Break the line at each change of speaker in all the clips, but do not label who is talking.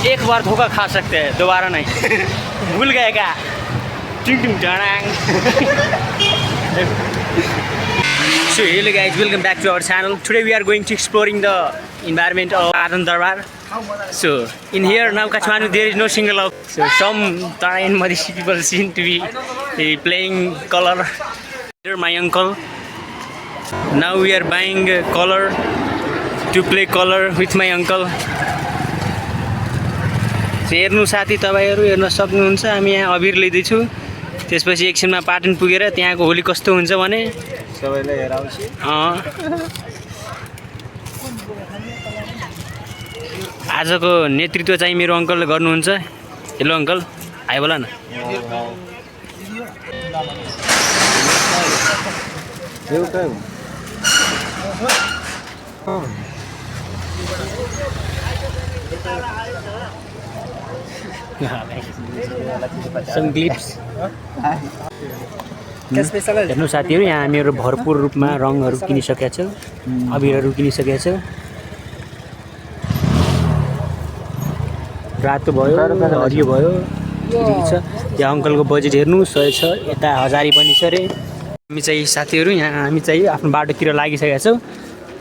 एक बार धोखा खा सकते हैं, दोबारा नहीं। भूल गए क्या? So hello guys, welcome back to our channel. Today we are going to exploring the environment of Patan Darbar. So in here now Kathmandu there is no single out. So some Tarain Madhesi people seem to be playing color. Here my uncle. Now we are buying color to play color with my uncle. हेर्नु साथी तपाईहरु हेर्न सक्नुहुन्छ हामी यहाँ अबिर ल्याइदैछु त्यसपछि एकछिनमा पाटन पुगेर त्यहाँको होली कस्तो हुन्छ भने
सबैलाई हेराउँछु
आजको नेतृत्व चाहिँ मेरो अङ्कलले गर्नुहुन्छ हेलो अङ्कल हाई बोला न some clips हेर्नु साथीहरु यहाँ हामीहरु भरपूर रूपमा रङहरु किनिसकेका छौं अबिरहरु किनिसकेका छौं रातो भयो हरियो भयो ठिक छ यहाँ अङ्कलको बजेट हेर्नु 100 छ यता 1000 पनि छ रे हामी चाहिँ साथीहरु यहाँ हामी चाहिँ आफ्नो बाटोतिर लागिसकेका छौं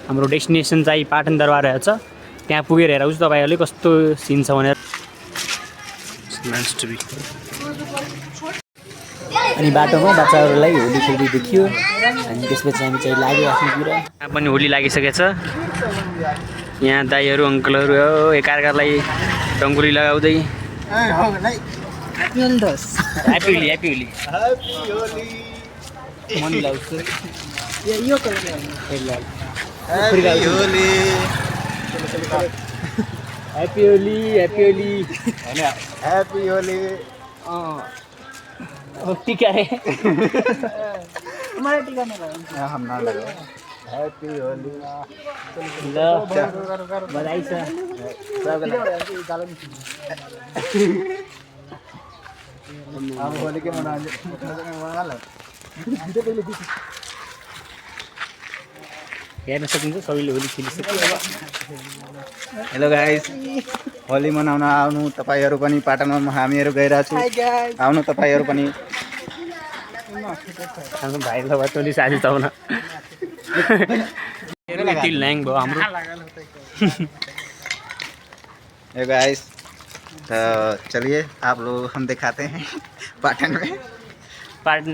हाम्रो डेस्टिनेसन चाहिँ पाटन दरबार रहेछ त्यहाँ पुगेर हेराउँछु तपाईहरुले कस्तो सिन छ भनेर अनि बाटोमा बच्चाहरुलाई होली खेल्दै देखियो अनि त्यसपछि हामी चाहिँ लाग्यो आफ्नो कुरा यहाँ पनि होली लागिसकेको छ यहाँ दाइहरु अंकलहरु एकअर्कालाई रंगोली लगाउँदै ह्यापी होली मन लाउँछ यो कलर ह्यापी होली टीका रे
हमारे टीका नहीं लगा हम ना लगा हैप्पी होली
ल बधाई छ
हम होली के मना लो
हेर्न सक्नुहुन्छ सबैले होली खेलिसक्यो अब
हेलो गाइस होली मनाउन आउनु तपाईहरु पनि पाटनमा हामीहरु गइराछु आउनु तपाईहरु पनि
हाम्रो भाइ ल बतोली साथी छ न तिल ल्याङ भयो हाम्रो
हे गाइस तो चलिए आप लोग हम दिखाते हैं पाटन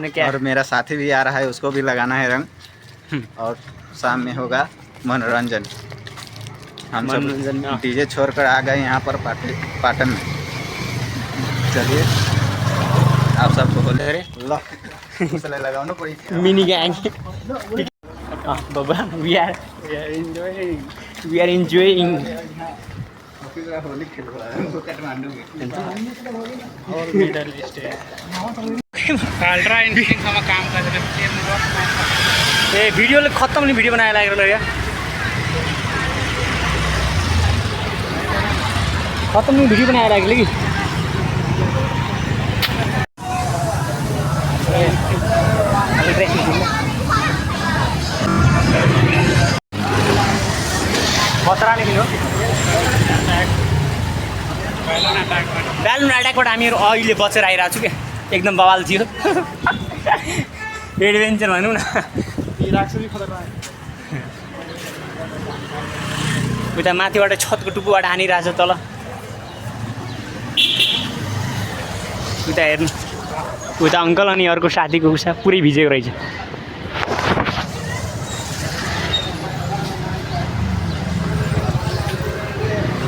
में
क्या
और मेरा साथी भी आ रहा है उसको भी लगाना है रंग और शाम में होगा मनोरंजन हम सब डीजे छोड़कर आ गए यहाँ पर पाटन में चलिए आप सबको बोले लगाओ ना कोई
मिनी गैंग बाबा वी आर एंजॉयिंग
होली खेल रहा है काठमांडू में
और मिडल ईस्ट है अल्ट्रा इंजीनियरिंग का काम कर रहे हैं ए वीडियो ले खत्म नहीं वीडियो बनाया लग रहा है खत्म नहीं वीडियो बनाया लग लगी खतरा नहीं हो बैलून अट्याकबाट हामीहरु अहिले बचेर आइरहेको छु के एकदम बवाल थियो एडभेन्चर भनौँ न उता माथिबाट छतको टुप्पोबाट हानिरहेछ तल उता हेर्नु उता अङ्कल अनि अर्को साथीको उसा पुरै भिजेको रहेछ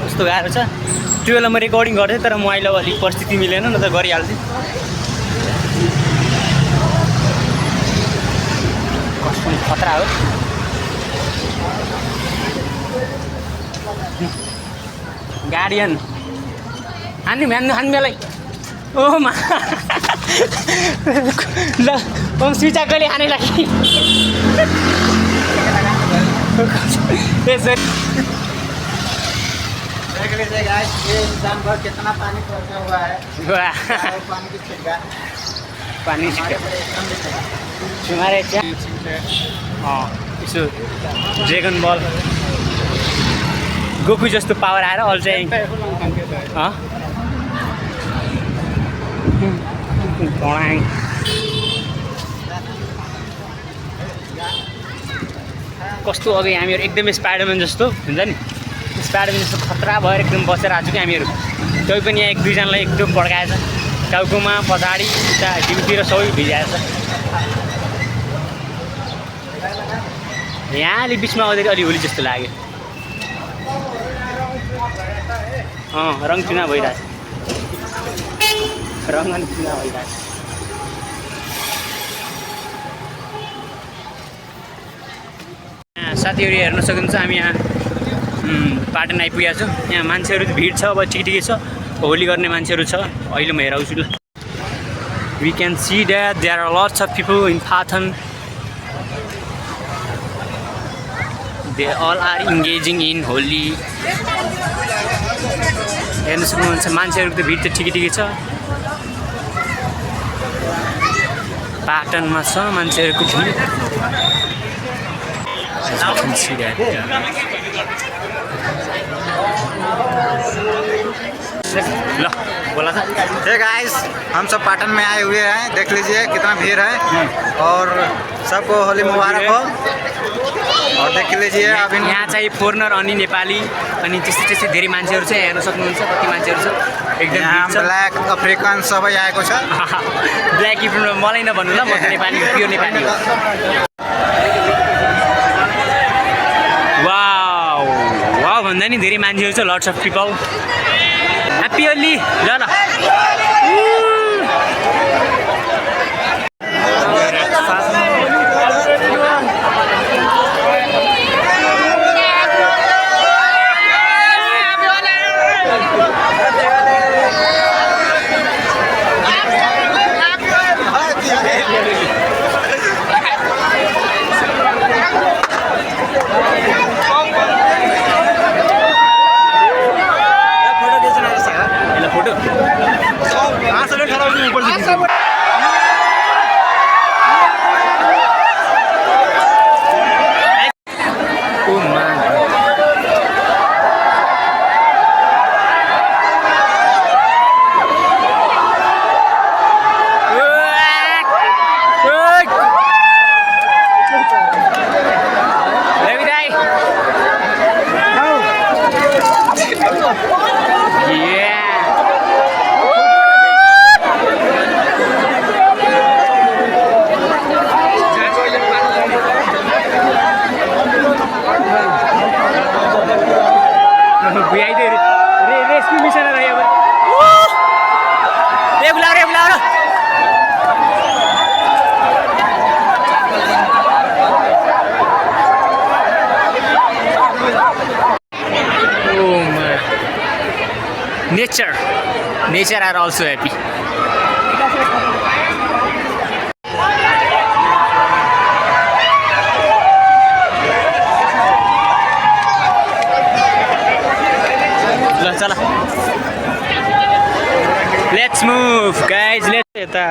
कस्तो गाह्रो छ त्यो बेला म रेकर्डिङ गर्थेँ तर म अहिले अलिक परिस्थिति मिलेन न त गरिहाल्थेँ कस्तो खतरा हो गार्डियन हान्नु बेलाई ओ मा ल ओम स्विचा कहिले हाने लागि
देख लीजिए गाइस ये इंसान पर कितना पानी पहुंचा हुआ है पानी की छिड़का
पानी हमारे क्या हाँ इसो ड्रैगन बॉल गोकु जस्तो पावर आएर अल चाहिँ कस्तो अघि हामीहरू एकदम स्पाइडरम्यान जस्तो हुन्छ नि स्पाइडरम्यान जस्तो खतरा भएर एकदम बसेर आएको छु कि हामीहरू त्यही पनि यहाँ 1-2 जनालाई एकदम पड्काएछ टाउकोमा पछाडि उता जिउतिर सबै भिजाएछ यहाँ अलि बिचमा आउँदाखेरि अलि होली जस्तो लाग्यो रङ चुनाव भइरहेछ रङ अनि चुनाव भइरहेछ साथीहरू हेर्न सक्नुहुन्छ हामी यहाँ पाटन आइपुगेको छु यहाँ मान्छेहरू भिड छ अब ठिकै छ होली गर्ने मान्छेहरू छ अहिले म हेराउँछु ल we can see that there are lots of people in Patan they all are engaging in Holi हेर्न सक्नुहुन्छ मान्छेहरूको त भिड त ठिकै छ पाटनमा छ मान्छेहरूको भिड लो बोला था
हे गाइस हम सब पाटन में आए हुए हैं देख लीजिए कितना भीड़ है और सबको होली मुबारक हो और देख लीजिए अब
यहाँ चाहिँ फोरेनर अनि नेपाली अनि त्यस्तै धेरै मान्छेहरू छ हेर्न सक्नुहुन्छ कति मान्छेहरू छ एकदम
ब्ल्याक अफ्रिकन सबै आएको छ
ब्ल्याक मलाई नभन्नु ल म नेपाली प्योर नेपाली हो वाउ वाउ भन्दा नि धेरै मान्छेहरू छ lots of people happy Holi ल ल Nature are also happy. Let's move guys. यता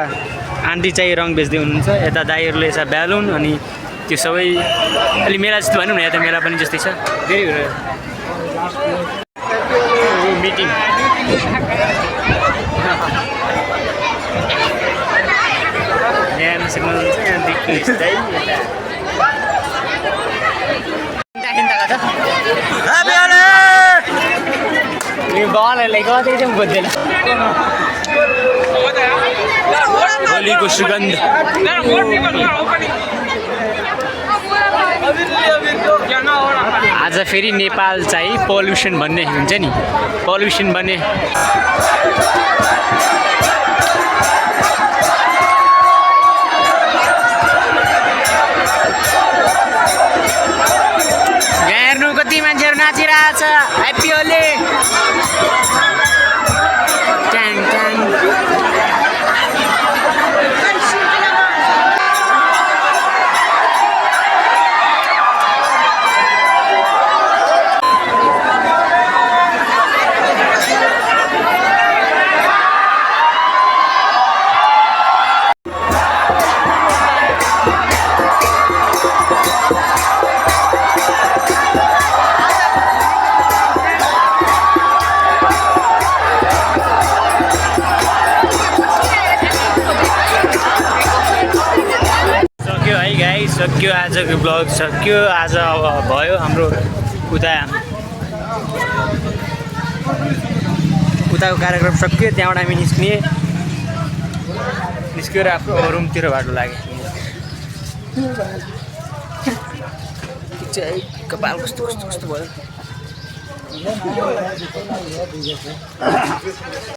आन्टी चाहिँ रङ बेच्दै हुनुहुन्छ यता दाइहरूले यता ब्यालुन अनि त्यो सबै अलि मेला जस्तो भनौँ न यता मेला पनि जस्तै छ धेरै मिटिङ होलीको सुगन्ध आज फेरि नेपाल चाहिँ पल्युसन भन्ने हुन्छ नि पल्युसन भन्ने हेर्नु कति मान्छेहरू नाचिरहेछ ह्याप्पी होली ट्याङ ट्याङ सक्यो आजको ब्लग सक्यो आज अब भयो हाम्रो उताको कार्यक्रम सक्यो त्यहाँबाट हामी निस्किएर आफ्नो रुमतिर बाटो लाग्यो कपाल कस्तो भयो